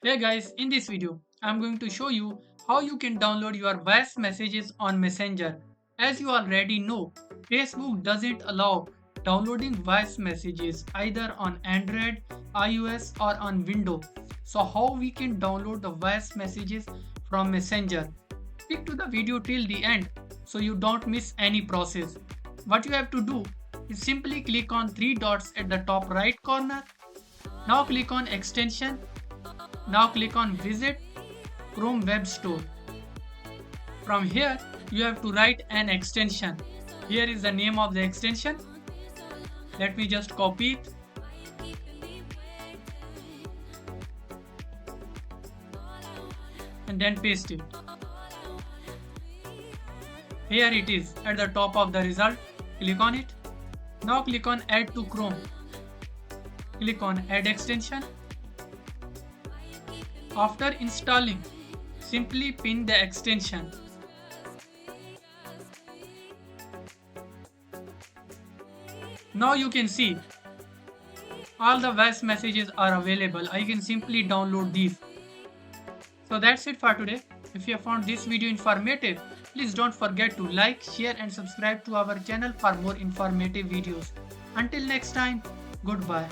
Hey guys, in this video, I'm going to show you how you can download your voice messages on Messenger. As you already know, Facebook doesn't allow downloading voice messages either on Android, iOS or on Windows. So how we can download the voice messages from Messenger? Stick to the video till the end so you don't miss any process. What you have to do is simply click on three dots at the top right corner. Now click on extension. Now click on Visit Chrome Web Store. From here, you have to write an extension. Here is the name of the extension. Let me just copy it and then paste it. Here it is at the top of the result. Click on it. Now click on Add to Chrome. Click on Add Extension. After installing, simply pin the extension. Now you can see all the voice messages are available. I can simply download these. So that's it for today. If you have found this video informative, please don't forget to like, share and subscribe to our channel for more informative videos. Until next time, goodbye.